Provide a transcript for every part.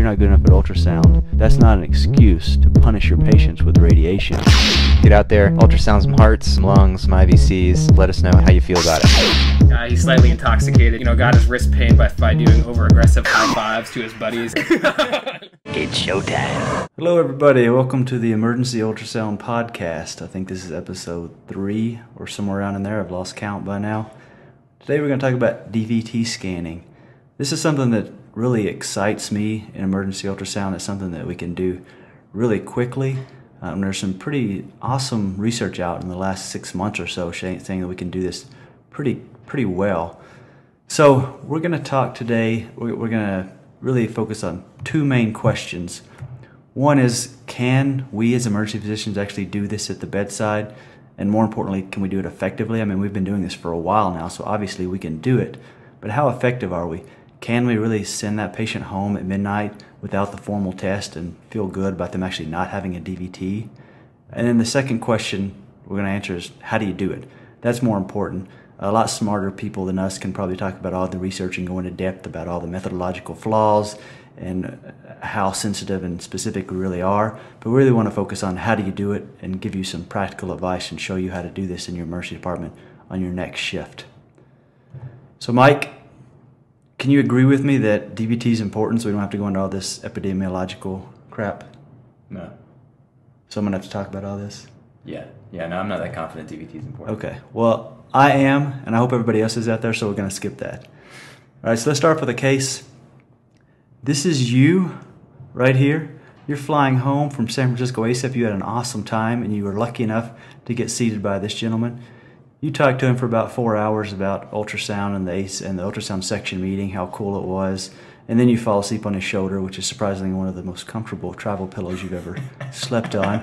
you're not good enough at ultrasound, that's not an excuse to punish your patients with radiation. Get out there, ultrasound some hearts, some lungs, some IVCs. Let us know how you feel about it. He's slightly intoxicated. Got his wrist pain by doing over-aggressive high fives to his buddies. It's showtime. Hello everybody, welcome to the Emergency Ultrasound Podcast. I think this is episode 3 or somewhere around in there. I've lost count by now. Today we're going to talk about DVT scanning. This is something that really excites me in emergency ultrasound. It's something that we can do really quickly. There's some pretty awesome research out in the last 6 months or so saying that we can do this pretty well. So we're going to talk today, we're going to really focus on two main questions. One is, can we as emergency physicians actually do this at the bedside? And more importantly, can we do it effectively? I mean, we've been doing this for a while now, so obviously we can do it. But how effective are we? Can we really send that patient home at midnight without the formal test and feel good about them actually not having a DVT? And then the second question we're going to answer is, how do you do it? That's more important. A lot smarter people than us can probably talk about all the research and go into depth about all the methodological flaws and how sensitive and specific we really are. But we really want to focus on how do you do it and give you some practical advice and show you how to do this in your emergency department on your next shift. So Mike, can you agree with me that DVT is important so we don't have to go into all this epidemiological crap? No. So I'm going to have to talk about all this? Yeah, no, I'm not that confident DVT is important. Okay, well, I am, and I hope everybody else is out there, so we're going to skip that. All right, so let's start with a case. This is you right here. You're flying home from San Francisco ASAP. You had an awesome time, and you were lucky enough to get seated by this gentleman. You talked to him for about 4 hours about ultrasound and the ultrasound section meeting, how cool it was, and then you fall asleep on his shoulder, which is surprisingly one of the most comfortable travel pillows you've ever slept on.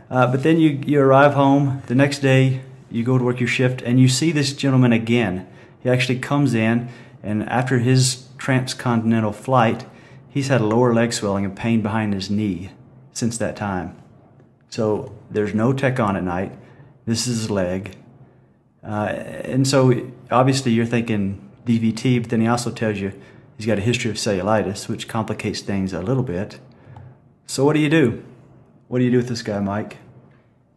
But then you arrive home. The next day, you go to work your shift, and you see this gentleman again. He actually comes in, and after his transcontinental flight, he's had a lower leg swelling and pain behind his knee since that time. So there's no tech on at night. This is his leg. And so obviously you're thinking DVT, but then he also tells you he's got a history of cellulitis, which complicates things a little bit. So what do you do? What do you do with this guy, Mike?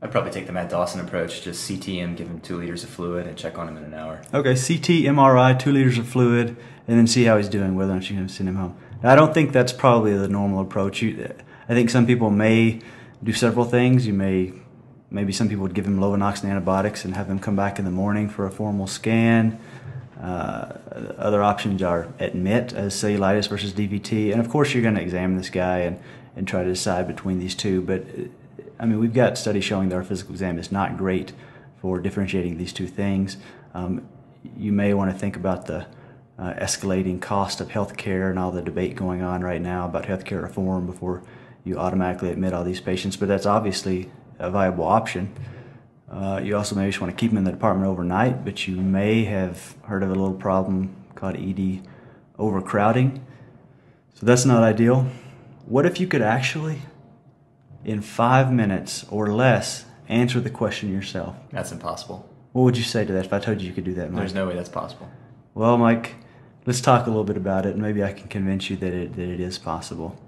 I'd probably take the Matt Dawson approach, just CT him, give him 2 liters of fluid, and check on him in an hour. Okay, CT, MRI, 2 liters of fluid, and then see how he's doing, whether or not you're going to send him home. Now, I don't think that's probably the normal approach. I think some people may do several things. Maybe some people would give him Lovenox and antibiotics and have him come back in the morning for a formal scan. Other options are admit as cellulitis versus DVT, and of course you're going to examine this guy and try to decide between these two. But I mean, we've got studies showing that our physical exam is not great for differentiating these two things. You may want to think about the escalating cost of healthcare and all the debate going on right now about healthcare reform before you automatically admit all these patients, but that's obviously a viable option. You also maybe just want to keep them in the department overnight, but you may have heard of a little problem called ED overcrowding. So that's not ideal. What if you could actually, in 5 minutes or less, answer the question yourself? That's impossible. What would you say to that if I told you you could do that, Mike? There's no way that's possible. Well, Mike, let's talk a little bit about it, and maybe I can convince you that it is possible.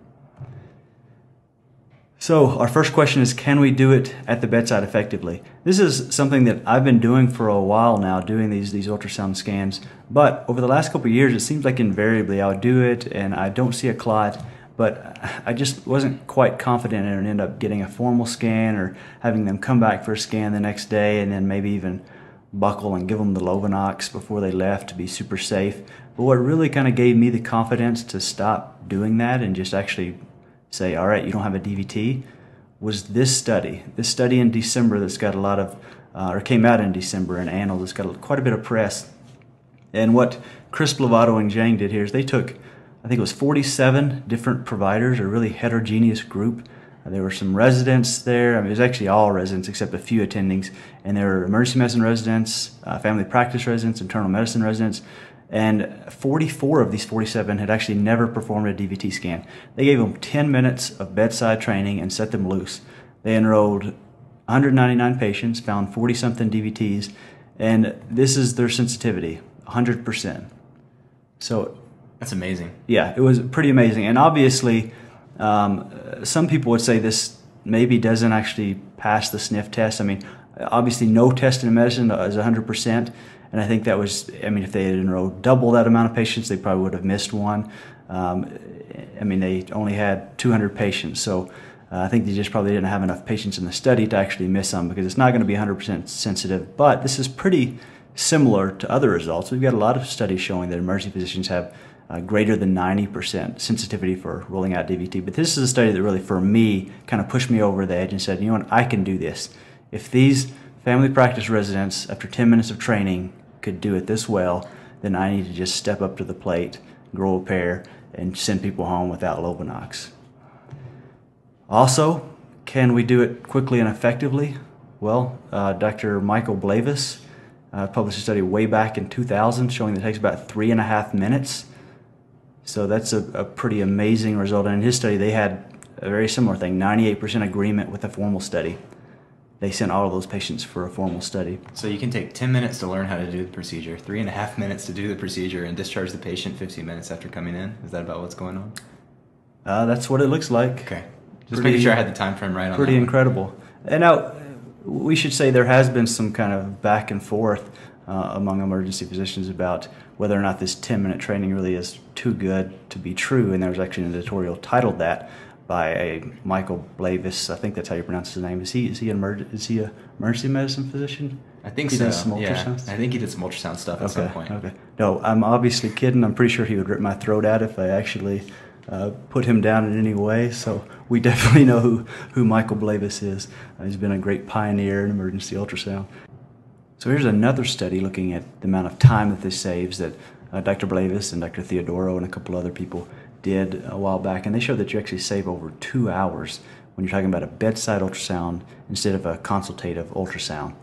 So our first question is, can we do it at the bedside effectively? This is something that I've been doing for a while now, doing these ultrasound scans, but over the last couple of years it seems like invariably I would do it and I don't see a clot, but I just wasn't quite confident and end up getting a formal scan or having them come back for a scan the next day and then maybe even buckle and give them the Lovenox before they left to be super safe. But what really kind of gave me the confidence to stop doing that and just actually say, all right, you don't have a DVT, was this study in December that's got a lot of, or came out in December in Annals, that's got quite a bit of press. And what Chris Blavato and Zhang did here is they took, I think it was 47 different providers, a really heterogeneous group. There were some residents there. I mean, it was actually all residents except a few attendings. And there were emergency medicine residents, family practice residents, internal medicine residents, and 44 of these 47 had actually never performed a DVT scan. They gave them 10 minutes of bedside training and set them loose. They enrolled 199 patients, found 40-something DVTs, and this is their sensitivity, 100%. So That's amazing. Yeah, it was pretty amazing. And obviously, some people would say this maybe doesn't actually pass the sniff test. I mean, obviously no test in medicine is 100%. And I think that was, I mean, if they had enrolled double that amount of patients, they probably would have missed one. I mean, they only had 200 patients. So I think they just probably didn't have enough patients in the study to actually miss them, because it's not going to be 100% sensitive. But this is pretty similar to other results. We've got a lot of studies showing that emergency physicians have greater than 90% sensitivity for ruling out DVT. But this is a study that really, for me, kind of pushed me over the edge and said, you know what, I can do this. If these family practice residents, after 10 minutes of training, could do it this well, then I need to just step up to the plate, grow a pair, and send people home without Lovenox. Also, can we do it quickly and effectively? Well, Dr. Michael Blavis published a study way back in 2000 showing that it takes about 3.5 minutes. So that's a pretty amazing result. And in his study, they had a very similar thing, 98% agreement with a formal study. They sent all of those patients for a formal study. So you can take 10 minutes to learn how to do the procedure, 3.5 minutes to do the procedure, and discharge the patient 15 minutes after coming in? Is that about what's going on? That's what it looks like. Okay. Just making sure I had the time frame right on that. Pretty incredible. And now, we should say there has been some kind of back and forth among emergency physicians about whether or not this 10-minute training really is too good to be true. And there was actually an editorial titled that by a Michael Blavis. I think that's how you pronounce his name. Is he an emergency medicine physician? I think he so. Does some yeah, ultrasounds? I think he did some ultrasound stuff at some point. Okay. No, I'm obviously kidding. I'm pretty sure he would rip my throat out if I actually put him down in any way. So we definitely know who Michael Blavis is. He's been a great pioneer in emergency ultrasound. So here's another study looking at the amount of time that this saves that Dr. Blavis and Dr. Theodoro and a couple other people did a while back, and they showed that you actually save over 2 hours when you're talking about a bedside ultrasound instead of a consultative ultrasound.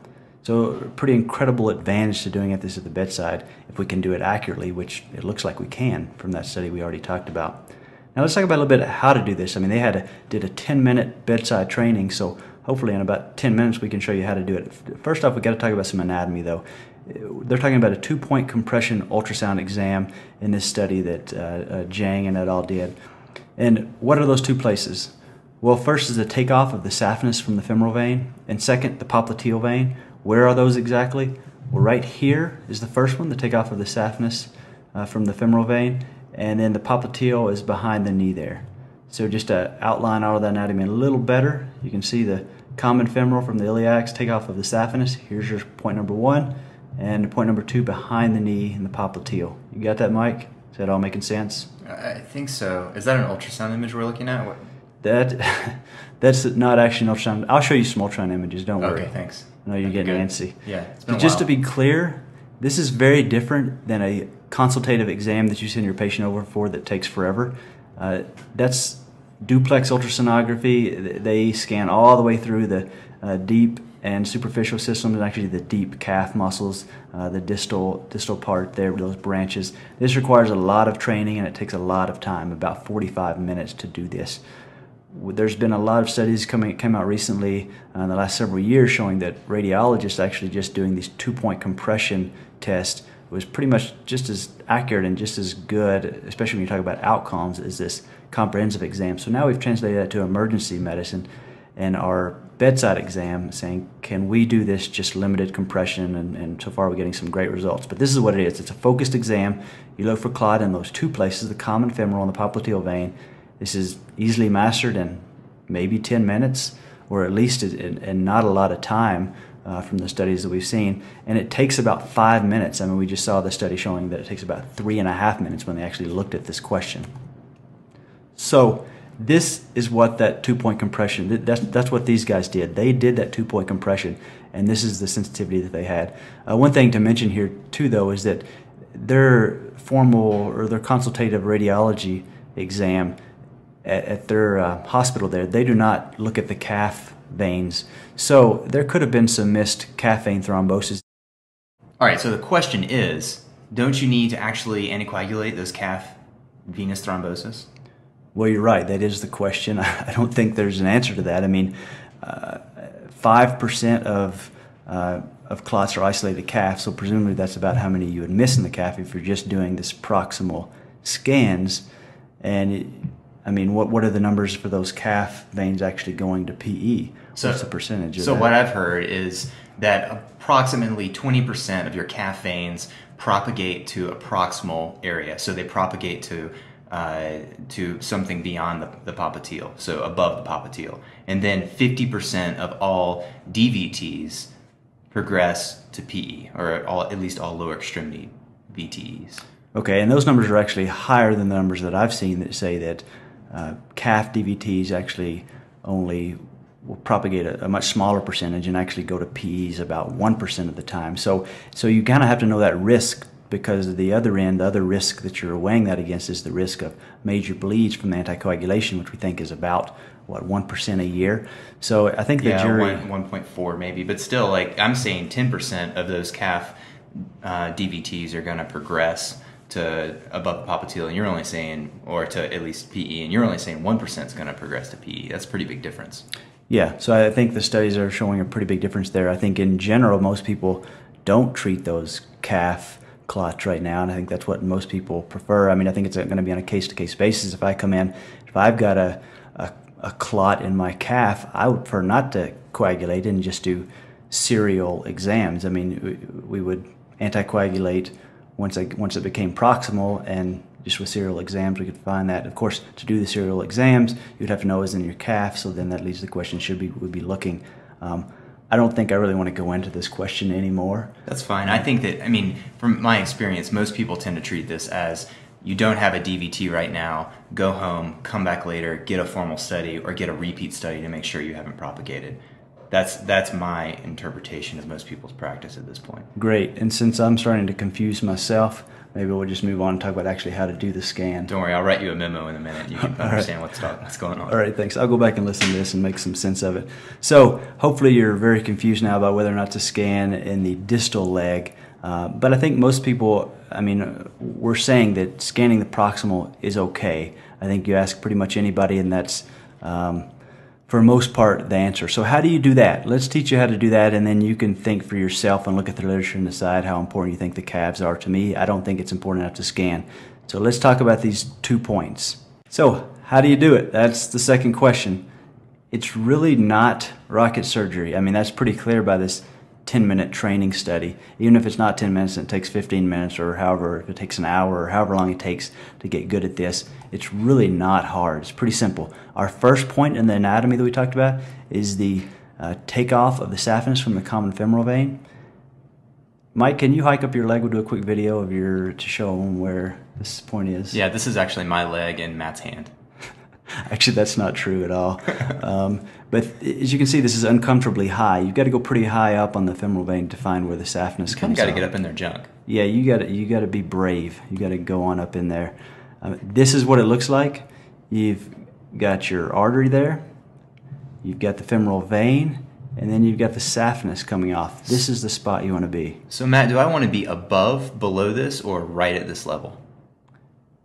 So a pretty incredible advantage to doing this at the bedside if we can do it accurately, which it looks like we can from that study we already talked about. Now let's talk about a little bit how to do this. I mean, they did a 10-minute bedside training, so hopefully in about 10 minutes we can show you how to do it. First off, we got to talk about some anatomy though. They're talking about a 2-point compression ultrasound exam in this study that Jang and et al. Did. And what are those two places? Well, first is the takeoff of the saphenous from the femoral vein, and second, the popliteal vein. Where are those exactly? Well, right here is the first one, the takeoff of the saphenous from the femoral vein, and then the popliteal is behind the knee there. So just to outline all of the anatomy a little better, you can see the common femoral from the iliacs, takeoff of the saphenous. Here's your point number 1. And point number 2, behind the knee in the popliteal. You got that, Mike? Is that all making sense? I think so. Is that an ultrasound image we're looking at? What? That's not actually an ultrasound. I'll show you some ultrasound images, don't worry. Okay, thanks. I know you're getting antsy. Yeah, it's been a while. Just to be clear, this is very different than a consultative exam that you send your patient over for that takes forever. That's duplex ultrasonography. They scan all the way through the deep and superficial systems, and actually the deep calf muscles, the distal part there, those branches. This requires a lot of training and it takes a lot of time, about 45 minutes to do this. There's been a lot of studies came out recently in the last several years showing that radiologists actually just doing these 2-point compression tests was pretty much just as accurate and just as good, especially when you talk about outcomes, as this comprehensive exam. So now we've translated that to emergency medicine and our bedside exam, saying, can we do this just limited compression? And so far we're getting some great results. But this is what it is. It's a focused exam. You look for clot in those 2 places, the common femoral and the popliteal vein. This is easily mastered in maybe 10 minutes, or at least in not a lot of time from the studies that we've seen. And it takes about 5 minutes. I mean, we just saw the study showing that it takes about 3.5 minutes when they actually looked at this question. So this is what that 2-point compression, that's what these guys did. They did that 2-point compression, and this is the sensitivity that they had. One thing to mention here too, though, is that their formal or their consultative radiology exam at their hospital there, they do not look at the calf veins. So there could have been some missed calf vein thrombosis. All right, so the question is, don't you need to actually anticoagulate those calf venous thrombosis? Well, you're right. That is the question. I don't think there's an answer to that. I mean, 5% of clots are isolated calf, so presumably that's about how many you would miss in the calf if you're just doing this proximal scans, and I mean, what are the numbers for those calf veins actually going to PE? What's the percentage of that? What I've heard is that approximately 20% of your calf veins propagate to a proximal area. So they propagate to something beyond the popliteal, so above the popliteal. And then 50% of all DVTs progress to PE, or at least all lower extremity VTEs. Okay, and those numbers are actually higher than the numbers that I've seen that say that calf DVTs actually only will propagate a much smaller percentage and actually go to PEs about 1% of the time. So you kind of have to know that risk, because at the other end, the other risk that you're weighing that against is the risk of major bleeds from anticoagulation, which we think is about, what, 1% a year. So I think the jury... 1.4 maybe, but still, like, I'm saying 10% of those calf DVTs are going to progress to above the popliteal, and you're only saying, or to at least PE, and you're only saying 1% is going to progress to PE. That's a pretty big difference. Yeah, so I think the studies are showing a pretty big difference there. I think in general, most people don't treat those calf clots right now, and I think that's what most people prefer. I mean, I think it's going to be on a case-to-case basis. If I come in, if I've got a clot in my calf, I would prefer not to coagulate and just do serial exams. I mean, we would anticoagulate once it became proximal, and just with serial exams we could find that. Of course, to do the serial exams, you'd have to know it was in your calf, so then that leads to the question, would be looking. I don't think I really want to go into this question anymore. That's fine. I think that, I mean, from my experience, most people tend to treat this as, you don't have a DVT right now, go home, come back later, get a formal study, or get a repeat study to make sure you haven't propagated. That's my interpretation of most people's practice at this point. Great. And since I'm starting to confuse myself, maybe we'll just move on and talk about actually how to do the scan. Don't worry, I'll write you a memo in a minute. You can understand what's going on. All right, thanks. I'll go back and listen to this and make some sense of it. So hopefully you're very confused now about whether or not to scan in the distal leg. But I think most people, I mean, we're saying that scanning the proximal is okay. I think you ask pretty much anybody, and that's, for most part, the answer. So how do you do that? Let's teach you how to do that, and then you can think for yourself and look at the literature and decide how important you think the calves are. To me, I don't think it's important enough to scan. So let's talk about these 2 points. So how do you do it? That's the second question. It's really not rocket surgery. I mean, that's pretty clear by this 10-minute training study. Even if it's not 10 minutes and it takes 15 minutes, or however, if it takes an hour or however long it takes to get good at this, it's really not hard. It's pretty simple. Our first point in the anatomy that we talked about is the takeoff of the saphenous from the common femoral vein. Mike, can you hike up your leg? We'll do a quick video of to show them where this point is. Yeah, this is actually my leg in Matt's hand. Actually, that's not true at all. But as you can see, this is uncomfortably high. You've got to go pretty high up on the femoral vein to find where the saphenous comes. You got to get up in their junk. Yeah, you got to be brave. You got to go on up in there. This is what it looks like. You've got your artery there. You've got the femoral vein, and then you've got the saphenous coming off. This is the spot you want to be. So Matt, do I want to be above, below this, or right at this level?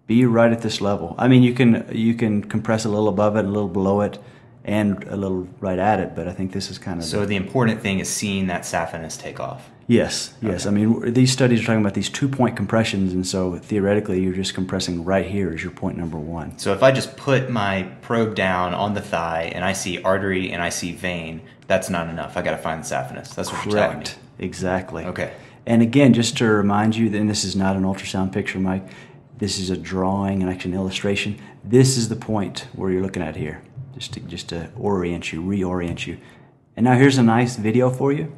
Be right at this level. I mean, you can compress a little above it, a little below it, and a little right at it, but I think this is kind of... So the important thing is seeing that saphenous take off. Yes, yes. Okay. I mean, these studies are talking about these 2-point compressions, and so theoretically you're just compressing right here as your point number 1. So if I just put my probe down on the thigh and I see artery and I see vein, that's not enough. I got to find the saphenous. That's what you're telling me. Exactly. Okay. And again, just to remind you, and this is not an ultrasound picture, Mike. This is a drawing and actually an illustration. This is the point where you're looking at here, just to orient you, reorient you. And now here's a nice video for you.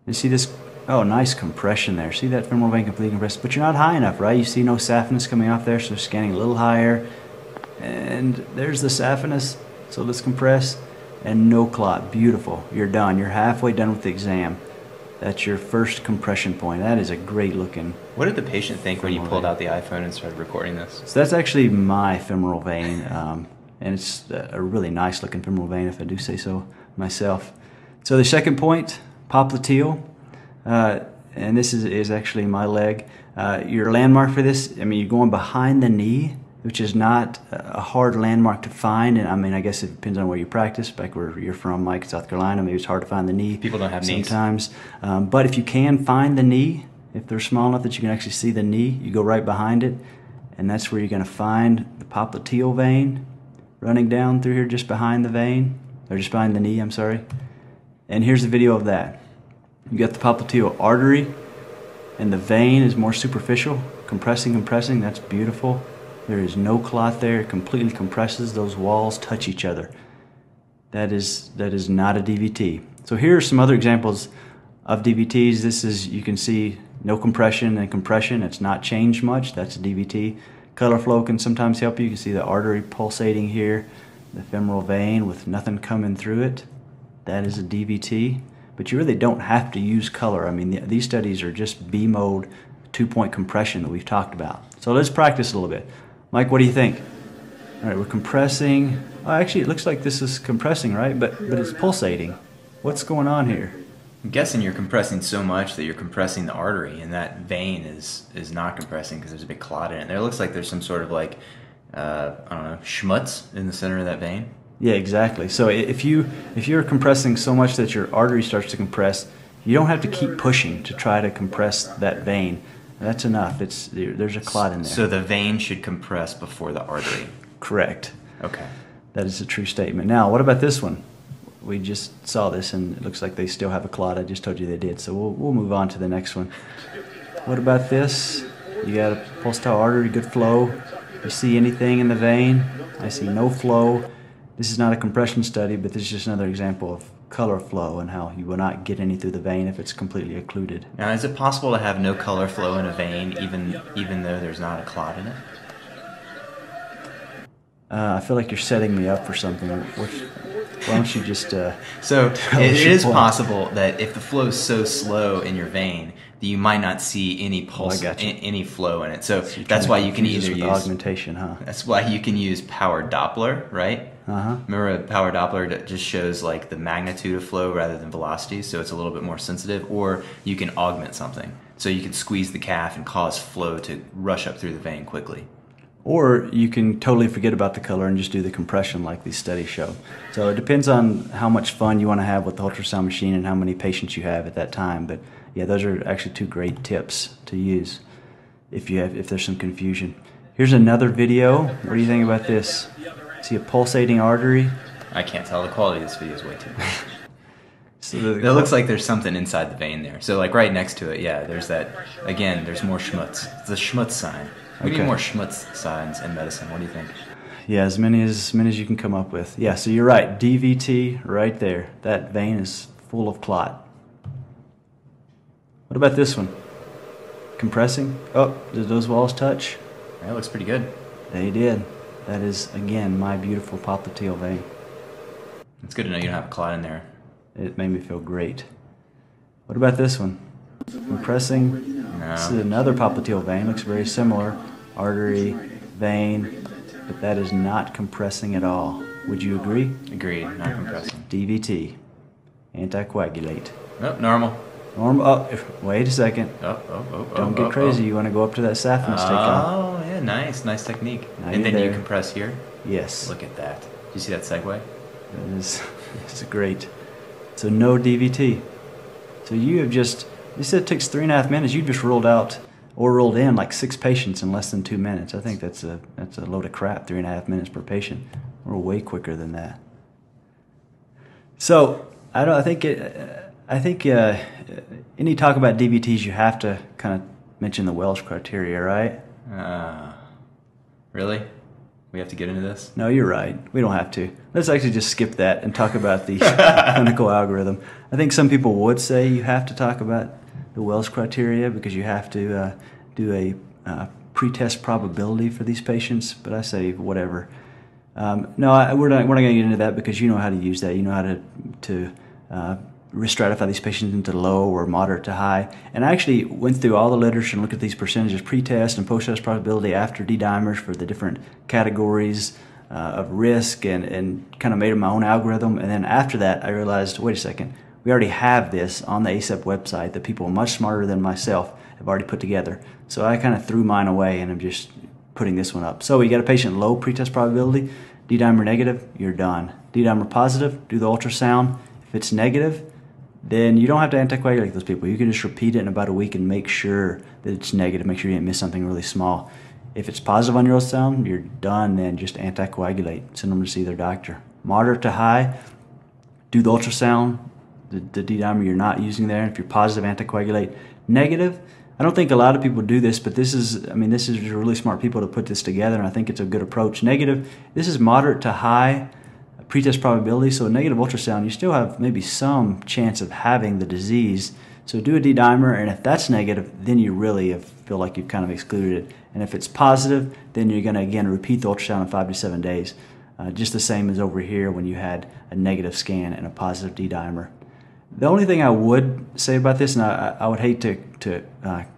You see this? Oh, nice compression there. See that femoral vein completely compressed? But you're not high enough, right? You see no saphenous coming off there, so scanning a little higher. And there's the saphenous, so let's compress. And no clot. Beautiful. You're done. You're halfway done with the exam. That's your first compression point. That is a great looking... What did the patient think when you pulled out the iPhone and started recording this? So that's actually my femoral vein, and it's a really nice looking femoral vein, if I do say so myself. So the second point, popliteal, and this is actually my leg. Your landmark for this, I mean, you're going behind the knee, which is not a hard landmark to find. And I mean, I guess it depends on where you practice. Back where you're from, Mike, South Carolina, maybe it's hard to find the knee. People don't have sometimes. But if you can find the knee, if they're small enough that you can actually see the knee, you go right behind it. and that's where you're going to find the popliteal vein running down through here just behind the vein, or just behind the knee, I'm sorry. And here's a video of that. You got the popliteal artery, and the vein is more superficial, compressing, that's beautiful. There is no clot there, it completely compresses, those walls touch each other. That is not a DVT. So here are some other examples of DVTs. This is, you can see no compression and compression, it's not changed much, that's a DVT. Color flow can sometimes help you. You can see the artery pulsating here, the femoral vein with nothing coming through it. That is a DVT. But you really don't have to use color. I mean, these studies are just B-mode 2-point compression that we've talked about. So let's practice a little bit. Mike, what do you think? All right, we're compressing. Oh, actually, it looks like this is compressing, right? But it's pulsating. What's going on here? I'm guessing you're compressing so much that you're compressing the artery, and that vein is not compressing because there's a big clot in it. There looks like there's some sort of like, I don't know, schmutz in the center of that vein. Yeah, exactly. So if you're compressing so much that your artery starts to compress, you don't have to keep pushing to try to compress that vein. That's enough. There's a clot in there. So the vein should compress before the artery. Correct. Okay. That is a true statement. Now, what about this one? We just saw this, and it looks like they still have a clot. I just told you they did, so we'll move on to the next one. What about this? You got a pulsatile artery, good flow. You see anything in the vein? I see no flow. This is not a compression study, but this is just another example of color flow and how you will not get any through the vein if it's completely occluded. Now, is it possible to have no color flow in a vein even though there's not a clot in it? I feel like you're setting me up for something. Why don't you just... So it is possible that if the flow is so slow in your vein, that you might not see any pulse, any flow in it. So that's why you can either use augmentation, huh? That's why you can use power Doppler, right? Uh-huh. Remember, power Doppler that just shows like the magnitude of flow rather than velocity, so it's a little bit more sensitive. Or you can augment something, so you can squeeze the calf and cause flow to rush up through the vein quickly. Or you can totally forget about the color and just do the compression like these studies show. So it depends on how much fun you want to have with the ultrasound machine and how many patients you have at that time. But yeah, those are actually two great tips to use if there's some confusion. Here's another video. What do you think about this? See a pulsating artery? I can't tell. The quality of this video is way too good. So it looks like there's something inside the vein there. So like right next to it, yeah, there's that. Again, there's more schmutz. It's the schmutz sign. We need more schmutz signs in medicine. What do you think? Yeah, as many as you can come up with. Yeah, so you're right. DVT right there. That vein is full of clot. What about this one? Compressing? Oh, did those walls touch? That looks pretty good. They did. That is, again, my beautiful popliteal vein. It's good to know you don't have a clot in there. It made me feel great. What about this one? Compressing? No. This is another popliteal vein. Looks very similar. Artery, vein, but that is not compressing at all. Would you agree? Agreed. Not compressing. DVT. Anticoagulate. Nope, normal. Normal. Oh, wait a second. Don't get crazy. You want to go up to that saphenous takeoff. Oh, yeah, nice. Nice technique. Now and then there. you compress here? Yes. Look at that. Do you see that segue? It's great. So no DVT. So you have just... You said it takes 3.5 minutes. You just rolled out or rolled in like 6 patients in less than 2 minutes. I think that's a load of crap. 3.5 minutes per patient. We're way quicker than that. So I think any talk about DVTs, you have to kind of mention the Welsh criteria, right? Really? We have to get into this? No, you're right. We don't have to. Let's actually just skip that and talk about the clinical algorithm. I think some people would say you have to talk about the Welsh criteria because you have to do a pre-test probability for these patients, but I say whatever. No, we're not going to get into that because you know how to use that. You know how to re-stratify these patients into low or moderate to high. And I actually went through all the literature and looked at these percentages, pre-test and post-test probability after D-dimers for the different categories of risk and kind of made my own algorithm. And then after that, I realized, wait a second, we already have this on the ACEP website that people much smarter than myself have already put together. So I kind of threw mine away and I'm just putting this one up. So you got a patient low pre-test probability, D-dimer negative, you're done. D-dimer positive, do the ultrasound. If it's negative, then you don't have to anticoagulate those people. You can just repeat it in about a week and make sure that it's negative, make sure you didn't miss something really small. If it's positive on your ultrasound, you're done. Then just anticoagulate. Send them to see their doctor. Moderate to high, do the ultrasound, the D-dimer you're not using there. If you're positive, anticoagulate. Negative, I don't think a lot of people do this, but this is really smart people to put this together, and I think it's a good approach. Negative, this is moderate to high pretest probability, so a negative ultrasound, you still have maybe some chance of having the disease. So do a D-dimer, and if that's negative, then you really feel like you've kind of excluded it. And if it's positive, then you're going to, again, repeat the ultrasound in 5 to 7 days. Just the same as over here when you had a negative scan and a positive D-dimer. The only thing I would say about this, and I would hate to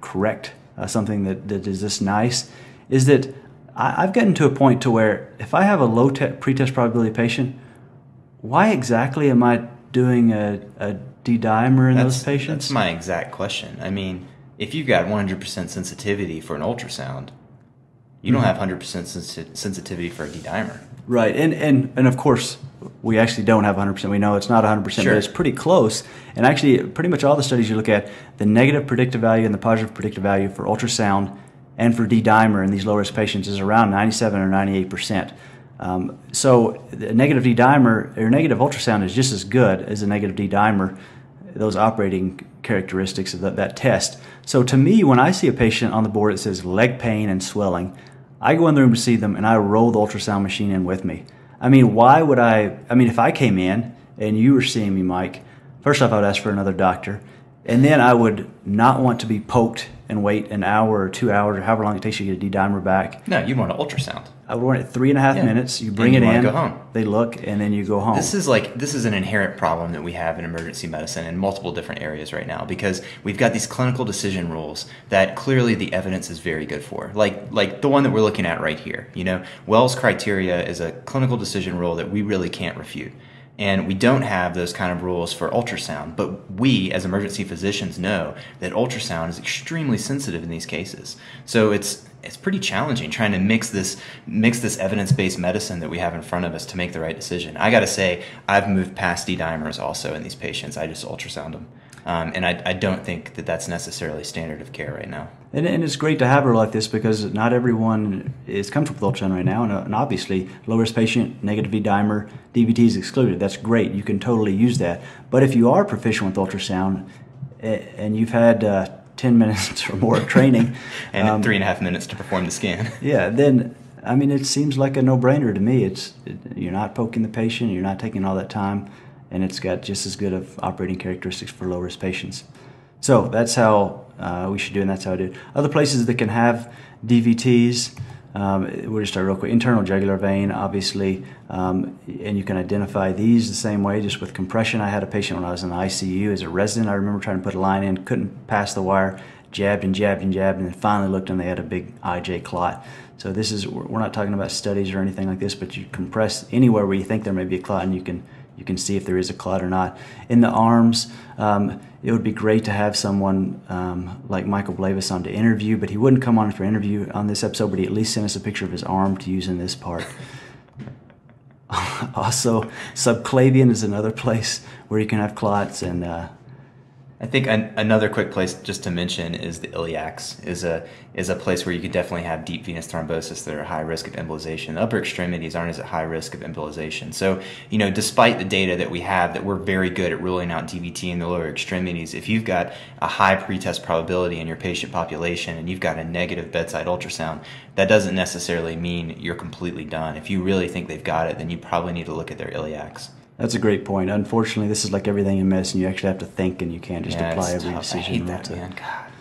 correct something that is this nice, is that I've gotten to a point to where if I have a low pretest probability patient, why exactly am I doing a D-dimer in those patients? That's my exact question. I mean, if you've got 100% sensitivity for an ultrasound, you don't have 100% sensitivity for a D-dimer. Right, and of course, we actually don't have 100%. We know it's not 100%, sure, but it's pretty close. And actually, pretty much all the studies you look at, the negative predictive value and the positive predictive value for ultrasound and for D-dimer in these low-risk patients is around 97 or 98%. So a negative D-dimer or negative ultrasound is just as good as a negative D-dimer, those operating characteristics of that test. So to me, when I see a patient on the board that says leg pain and swelling, I go in the room to see them and I roll the ultrasound machine in with me. I mean, why would if I came in and you were seeing me, Mike, first off, I would ask for another doctor. And then I would not want to be poked and wait an hour or 2 hours or however long it takes you to get a D-dimer back. No, you want an ultrasound. I would want it 3.5 minutes. You bring it in, go home. They look, and then you go home. This is an inherent problem that we have in emergency medicine in multiple different areas right now, because we've got these clinical decision rules that clearly the evidence is very good for. Like the one that we're looking at right here. You know, Wells criteria is a clinical decision rule that we really can't refute. And we don't have those kind of rules for ultrasound, but we as emergency physicians know that ultrasound is extremely sensitive in these cases. So it's pretty challenging trying to mix this evidence-based medicine that we have in front of us to make the right decision. I got to say, I've moved past D-dimers also in these patients. I just ultrasound them. And I don't think that that's necessarily standard of care right now. And it's great to have her like this because not everyone is comfortable with ultrasound right now. And obviously, low-risk patient, negative D-dimer, DVTs excluded. That's great. You can totally use that. But if you are proficient with ultrasound and you've had 10 minutes or more of training. and 3.5 minutes to perform the scan. Yeah, then, I mean, it seems like a no-brainer to me. You're not poking the patient. You're not taking all that time. And it's got just as good of operating characteristics for low-risk patients. So that's how we should do it, and that's how I do it. Other places that can have DVTs, we'll just start real quick. Internal jugular vein, obviously, and you can identify these the same way, just with compression. I had a patient when I was in the ICU as a resident. I remember trying to put a line in, couldn't pass the wire, jabbed and jabbed and jabbed, and then finally looked and they had a big IJ clot. So this is, we're not talking about studies or anything like this, but you compress anywhere where you think there may be a clot, and you can see if there is a clot or not. In the arms, it would be great to have someone like Michael Blavis on to interview, but he wouldn't come on for interview on this episode, but he at least sent us a picture of his arm to use in this part. Also, subclavian is another place where you can have clots, and I think another quick place just to mention is the iliacs is a place where you could definitely have deep venous thrombosis that are high risk of embolization. The upper extremities aren't as at high risk of embolization. So, you know, despite the data that we have that we're very good at ruling out DVT in the lower extremities, if you've got a high pretest probability in your patient population and you've got a negative bedside ultrasound, that doesn't necessarily mean you're completely done. If you really think they've got it, then you probably need to look at their iliacs. That's a great point. Unfortunately, this is like everything in medicine. You actually have to think, and you can't just apply every decision. I hate that, man. God.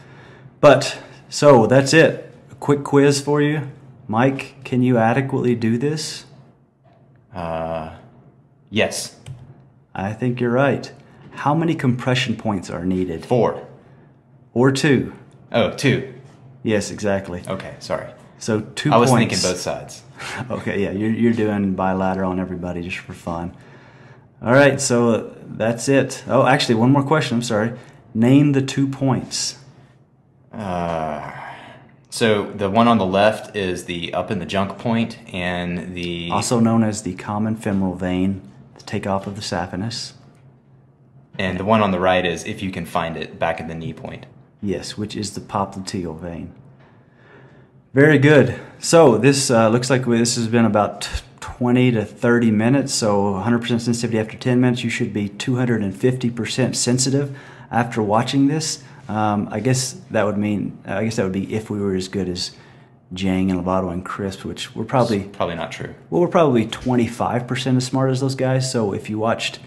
But, so that's it. A quick quiz for you. Mike, can you adequately do this? Yes. I think you're right. How many compression points are needed? 4. Or 2? Oh, 2. Yes, exactly. Okay, sorry. So 2 points. I was thinking both sides. Okay, yeah, you're doing bilateral on everybody just for fun. All right, so that's it. Oh, actually, one more question. I'm sorry. Name the 2 points. So the one on the left is the up in the junk point, and the... Also known as the common femoral vein, the takeoff of the saphenous. And the one on the right is, if you can find it, back in the knee point. Yes, which is the popliteal vein. Very good. So this looks like this has been about 20 to 30 minutes. So 100% sensitivity after 10 minutes. You should be 250% sensitive after watching this. I guess that would be if we were as good as Jang and Lovato and Crisp, which we're probably not true. Well, we're probably 25% as smart as those guys. So if you watched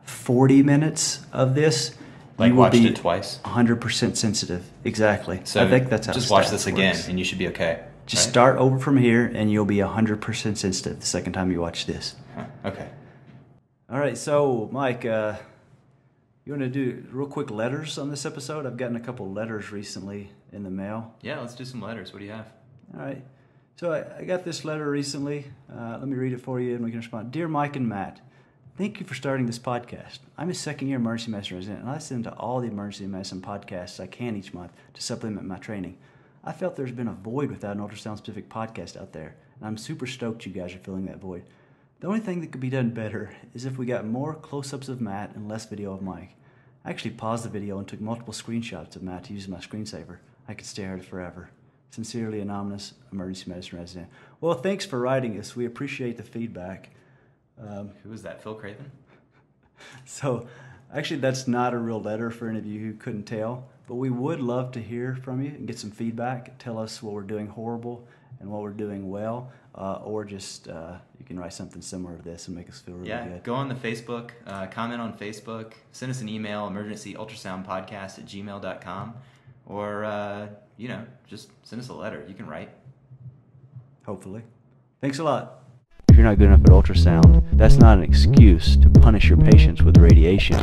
40 minutes of this, like you will watched be it twice, 100% sensitive. Exactly. So I think that's how. Just watch this again, and you should be okay. Just start over from here, and you'll be 100% sensitive the second time you watch this. Okay. All right. So, Mike, you want to do real quick letters on this episode? I've gotten a couple letters recently in the mail. Yeah, let's do some letters. What do you have? All right. So I got this letter recently. Let me read it for you, and we can respond. Dear Mike and Matt, thank you for starting this podcast. I'm a second-year emergency medicine resident, and I listen to all the emergency medicine podcasts I can each month to supplement my training. I felt there's been a void without an ultrasound-specific podcast out there, and I'm super stoked you guys are filling that void. The only thing that could be done better is if we got more close-ups of Matt and less video of Mike. I actually paused the video and took multiple screenshots of Matt to use as my screensaver. I could stare at it forever. Sincerely, anonymous emergency medicine resident. Well, thanks for writing us. We appreciate the feedback. Who was that, Phil Craven? So, actually, that's not a real letter for any of you who couldn't tell. But we would love to hear from you and get some feedback. Tell us what we're doing horrible and what we're doing well. Or just you can write something similar to this and make us feel really good. Yeah, go on the Facebook, comment on Facebook, send us an email, emergencyultrasoundpodcast@gmail.com, or, just send us a letter. You can write. Hopefully. Thanks a lot. If you're not good enough at ultrasound, that's not an excuse to punish your patients with radiation.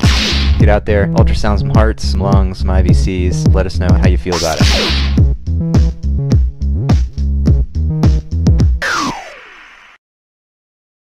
Get out there, ultrasound some hearts, some lungs, some IVCs. Let us know how you feel about it.